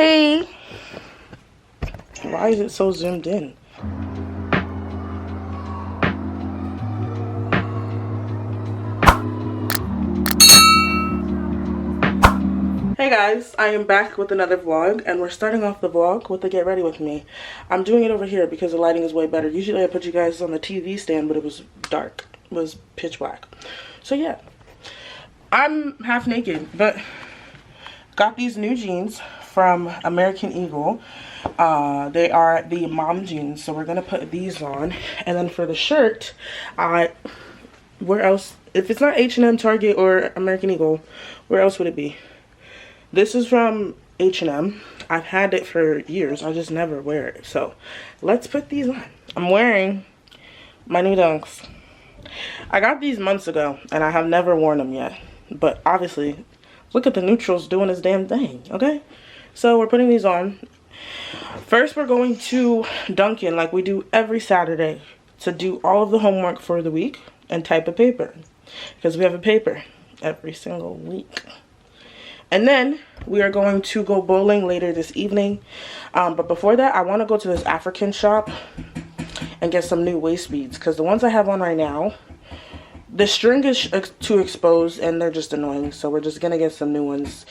Hey, why is it so zoomed in? Hey guys, I am back with another vlog, and we're starting off the vlog with the get ready with me. I'm doing it over here because the lighting is way better. Usually I put you guys on the TV stand, but it was dark. It was pitch black. So yeah, I'm half naked, but got these new jeans from American Eagle. They are the mom jeans, so we're gonna put these on. And then for the shirt, where else? If it's not H&M, Target, or American Eagle, where else would it be? This is from H&M. I've had it for years. I just never wear it. So let's put these on. I'm wearing my new Dunks. I got these months ago and I have never worn them yet. But obviously, look at the neutrals doing this damn thing, okay? So we're putting these on. First, we're going to Dunkin' like we do every Saturday to do all of the homework for the week and type a paper. Because we have a paper every single week. And then we are going to go bowling later this evening. But before that, I want to go to this African shop and get some new waist beads. Because the ones I have on right now, the string is too exposed and they're just annoying. So we're just going to get some new ones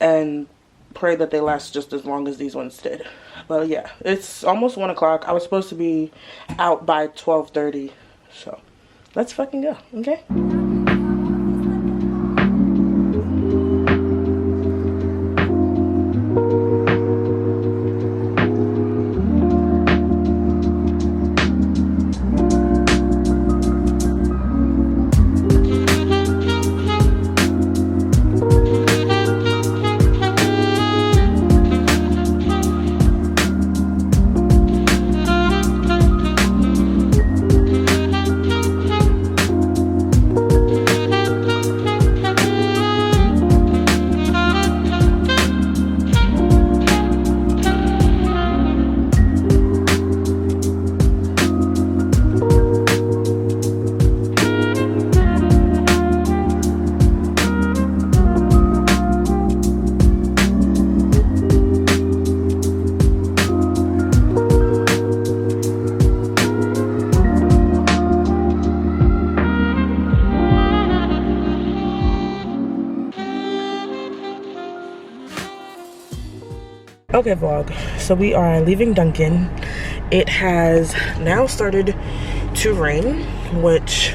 and pray that they last just as long as these ones did. But yeah, it's almost 1 o'clock. I was supposed to be out by 12:30. So let's fucking go, okay? Okay vlog, so we are leaving Dunkin'. It has now started to rain, which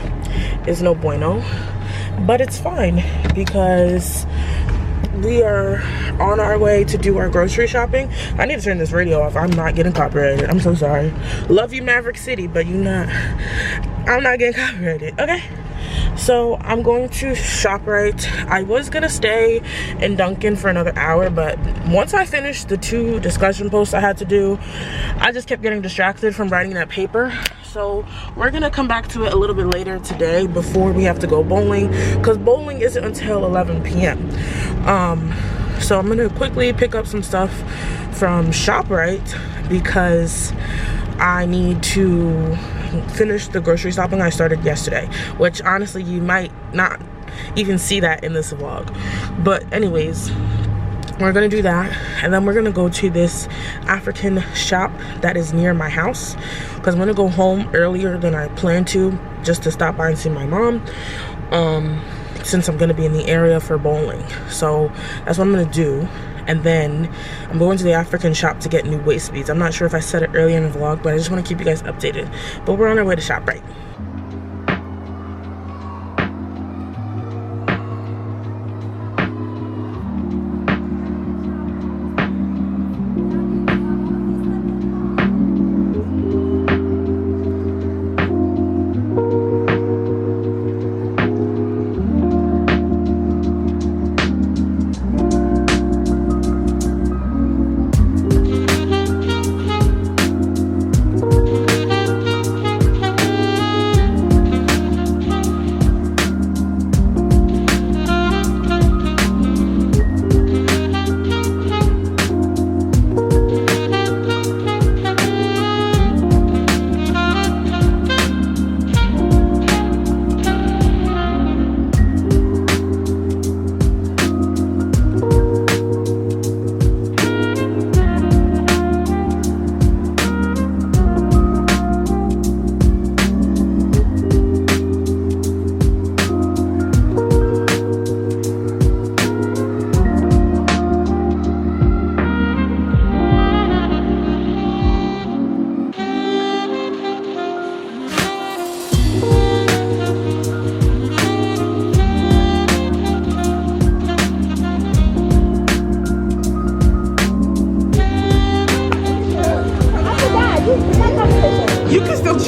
is no bueno, but it's fine because we are on our way to do our grocery shopping. I need to turn this radio off. I'm not getting copyrighted. I'm so sorry. Love you, Maverick City, but I'm not getting copyrighted, okay? So I'm going to ShopRite. I was gonna stay in Dunkin' for another hour, but once I finished the 2 discussion posts I had to do, I just kept getting distracted from writing that paper. So we're gonna come back to it a little bit later today before we have to go bowling, because bowling isn't until 11 p.m. So I'm gonna quickly pick up some stuff from ShopRite because I need to finish the grocery shopping I started yesterday, which honestly you might not even see that in this vlog. But anyways, we're gonna do that, and then we're gonna go to this African shop that is near my house because I'm gonna go home earlier than I planned to, just to stop by and see my mom, since I'm gonna be in the area for bowling. So that's what I'm gonna do. And then I'm going to the African shop to get new waist beads. I'm not sure if I said it earlier in the vlog, but I just want to keep you guys updated. But we're on our way to ShopRite.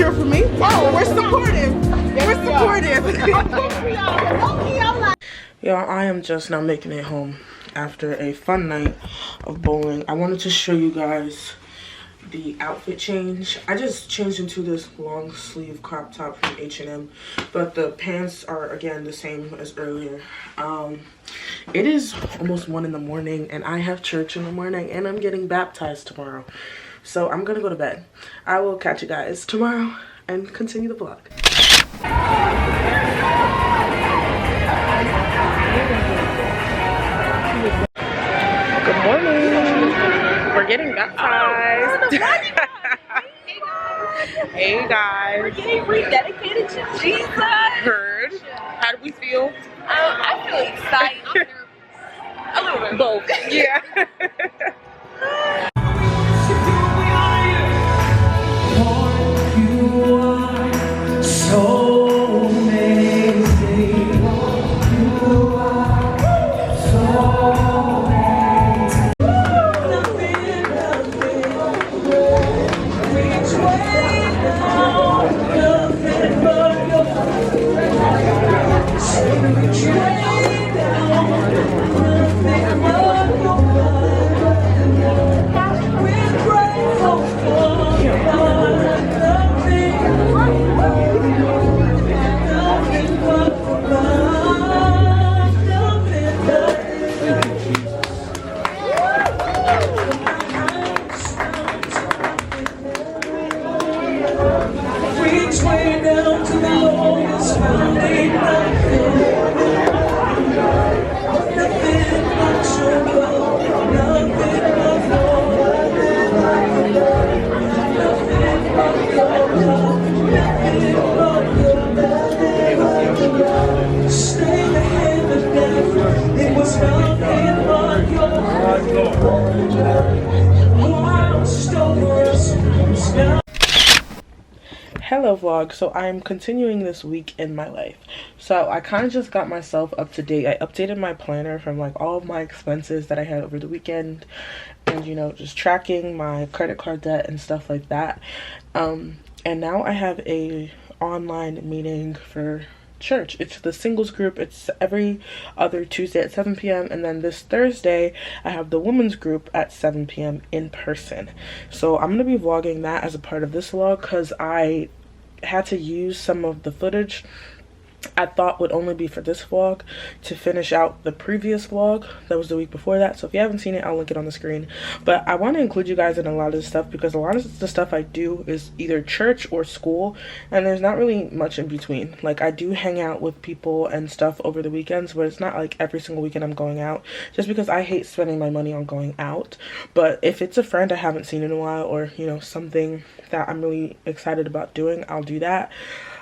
cheer for me. Oh, we're supportive. We're supportive. Y'all, I am just now making it home after a fun night of bowling. I wanted to show you guys the outfit change. I just changed into this long sleeve crop top from H&M, but the pants are again the same as earlier. It is almost 1 in the morning and I have church in the morning and I'm getting baptized tomorrow, so I'm gonna go to bed. I will catch you guys tomorrow and continue the vlog. Good morning. We're getting baptized. Hey guys. We're getting rededicated to Jesus. Heard. How do we feel? I feel excited. I'm nervous. A little bit. Both. Yeah. Hello vlog. So I'm continuing this week in my life. So I kind of just got myself up to date. I updated my planner from like all of my expenses that I had over the weekend, and you know, just tracking my credit card debt and stuff like that. And now I have a online meeting for church. It's the singles group. It's every other Tuesday at 7 p.m. and then this Thursday I have the women's group at 7 p.m. in person. So I'm gonna be vlogging that as a part of this vlog because I had to use some of the footage I thought would only be for this vlog to finish out the previous vlog that was the week before that. So if you haven't seen it, I'll link it on the screen. But I want to include you guys in a lot of this stuff because a lot of the stuff I do is either church or school, and there's not really much in between. Like, I do hang out with people and stuff over the weekends, but it's not like every single weekend I'm going out, just because I hate spending my money on going out. But if it's a friend I haven't seen in a while, or you know, something that I'm really excited about doing, I'll do that.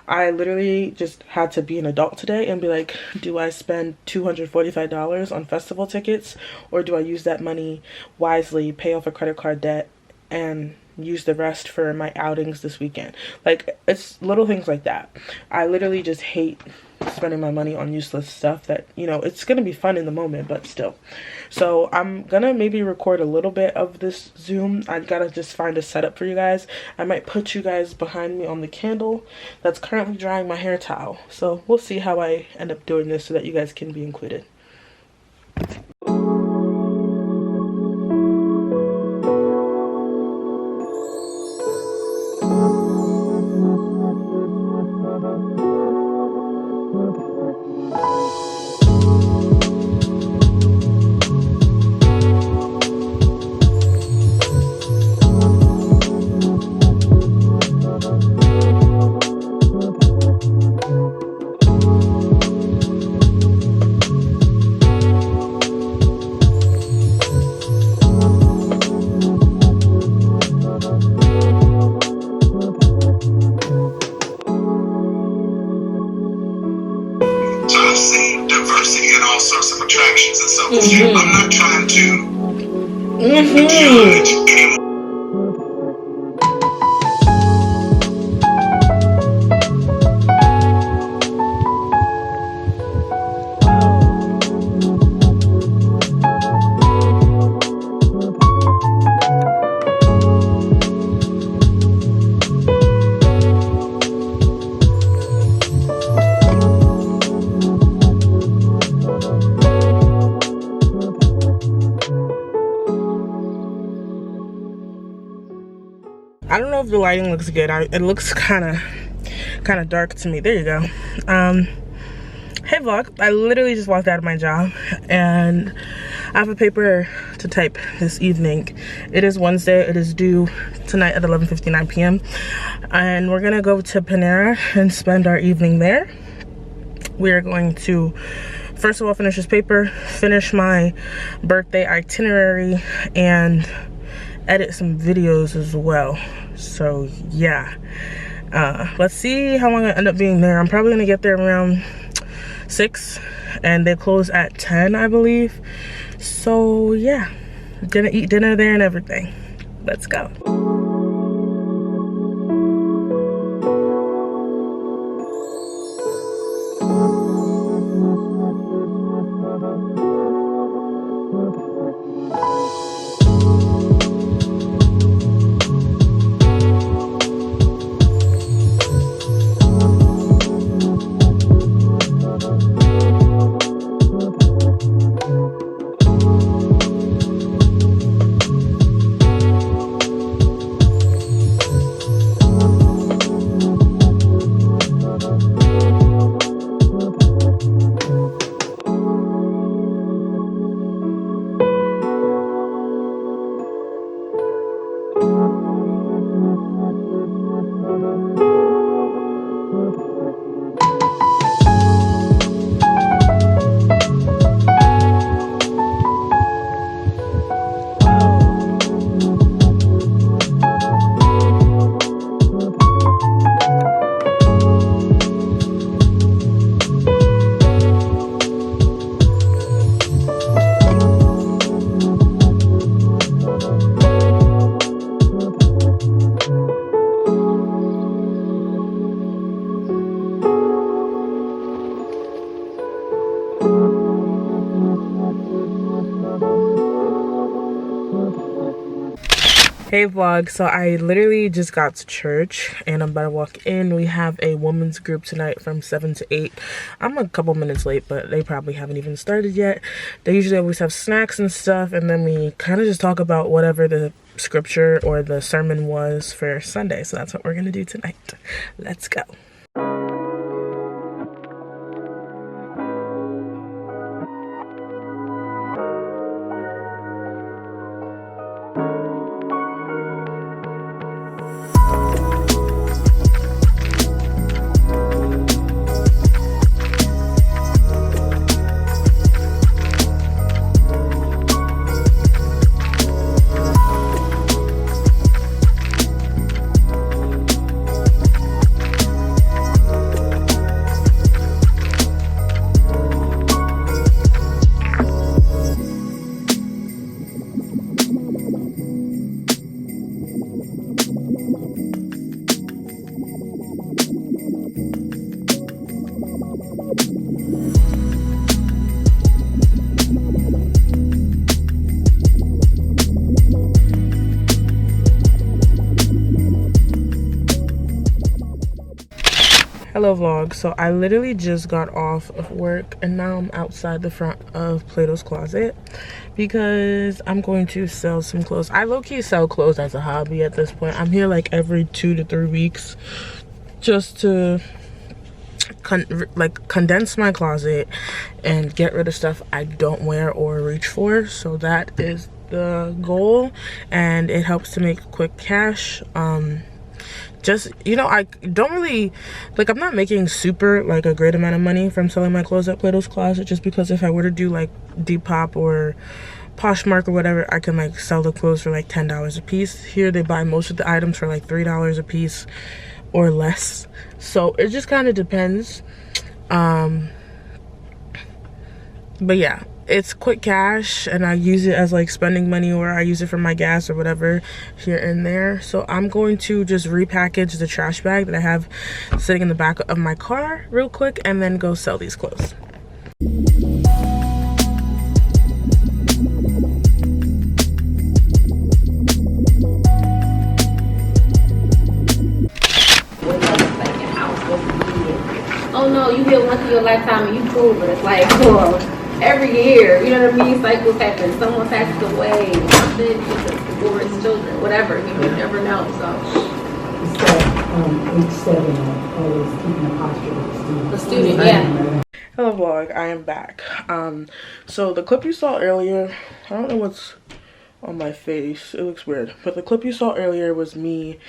I literally just had to be an adult today and be like, do I spend $245 on festival tickets, or do I use that money wisely, pay off a credit card debt, and use the rest for my outings this weekend? Like, it's little things like that. I literally just hate spending my money on useless stuff that, you know, it's gonna be fun in the moment, but still. So I'm gonna maybe record a little bit of this Zoom. I gotta just find a setup for you guys. I might put you guys behind me on the candle that's currently drying my hair towel. So we'll see how I end up doing this so that you guys can be included. I'm not trying to judge anyone. I don't know if the lighting looks good. It looks kind of dark to me. There you go. Hey vlog, I literally just walked out of my job and I have a paper to type this evening. It is Wednesday. It is due tonight at 11:59 p.m. and we're gonna go to Panera and spend our evening there. We are going to first of all finish this paper, finish my birthday itinerary, and edit some videos as well. So yeah, let's see how long I end up being there. I'm probably gonna get there around 6 and they close at 10, I believe. So yeah, gonna eat dinner there and everything. Let's go. Hey vlog, so I literally just got to church and I'm about to walk in. We have a women's group tonight from 7 to 8. I'm a couple minutes late, but they probably haven't even started yet. They usually always have snacks and stuff, and then we kind of just talk about whatever the scripture or the sermon was for Sunday. So that's what we're gonna do tonight. Let's go. Hello vlog, so I literally just got off of work and now I'm outside the front of Plato's Closet because I'm going to sell some clothes. I low-key sell clothes as a hobby at this point. I'm here like every 2 to 3 weeks just to condense my closet and get rid of stuff I don't wear or reach for. So that is the goal, and it helps to make quick cash. Just, you know, I don't really, like, I'm not making super, like, a great amount of money from selling my clothes at Plato's Closet, just because if I were to do, like, Depop or Poshmark or whatever, I can, like, sell the clothes for, like, $10 a piece. Here, they buy most of the items for, like, $3 a piece or less. So, it just kind of depends. But, yeah. It's quick cash, and I use it as like spending money, or I use it for my gas or whatever here and there. So I'm going to just repackage the trash bag that I have sitting in the back of my car real quick and then go sell these clothes. Oh no, you get once in your lifetime and you cool, but it's like, oh, every year, you know what I mean? Cycles happen. Someone passes away, something, divorce, children, whatever. You make their never know. So It's that age 7, always keeping a posture with the student. the student, yeah. Hello vlog, I am back. So the clip you saw earlier, I don't know what's on my face, it looks weird, but the clip you saw earlier was me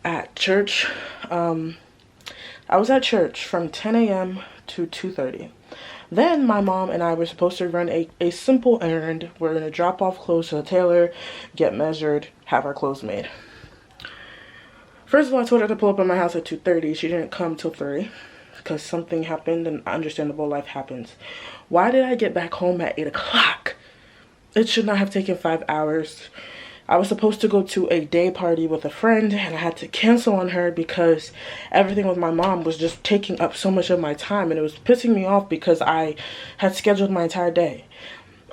at church. I was at church from 10 a.m. to 2:30. Then my mom and I were supposed to run a simple errand. We're gonna drop off clothes to the tailor, get measured, have our clothes made. First of all, I told her to pull up at my house at 2:30. She didn't come till 3 because something happened, and understandable, life happens. Why did I get back home at 8 o'clock? It should not have taken 5 hours. I was supposed to go to a day party with a friend, and I had to cancel on her because everything with my mom was just taking up so much of my time, and it was pissing me off because I had scheduled my entire day.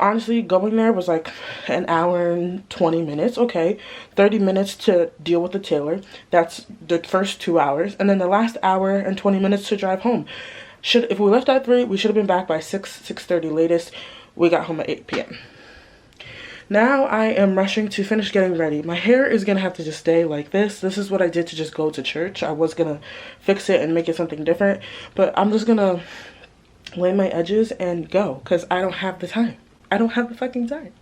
Honestly, going there was like an hour and 20 minutes. Okay, 30 minutes to deal with the tailor. That's the first 2 hours. And then the last hour and 20 minutes to drive home. If we left at 3, we should have been back by 6:30 latest. We got home at 8 p.m. Now I am rushing to finish getting ready. My hair is going to have to just stay like this. This is what I did to just go to church. I was going to fix it and make it something different. But I'm just going to lay my edges and go because I don't have the time. I don't have the fucking time.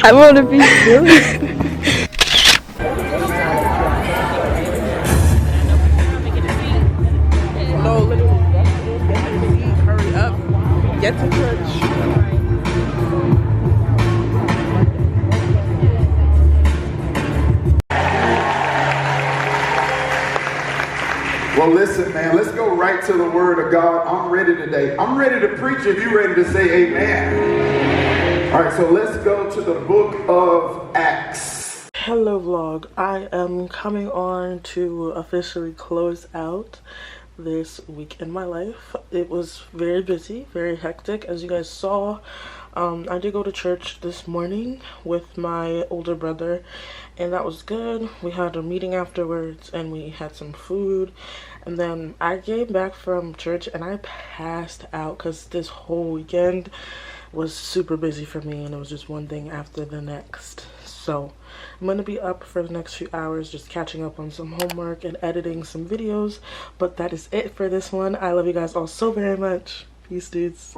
I want to be silly. No, literally, get to the seat, hurry up, get to church. Well, listen, man, let's go right to the word of God. I'm ready today. I'm ready to preach if you're ready to say amen. All right, so let's go to the book of Acts. Hello vlog, I am coming on to officially close out this week in my life. It was very busy, very hectic, as you guys saw. I did go to church this morning with my older brother, and that was good. We had a meeting afterwards, and we had some food, and then I came back from church and I passed out because this whole weekend was super busy for me, and it was just one thing after the next. So I'm gonna be up for the next few hours just catching up on some homework and editing some videos, but that is it for this one. I love you guys all so very much. Peace, dudes.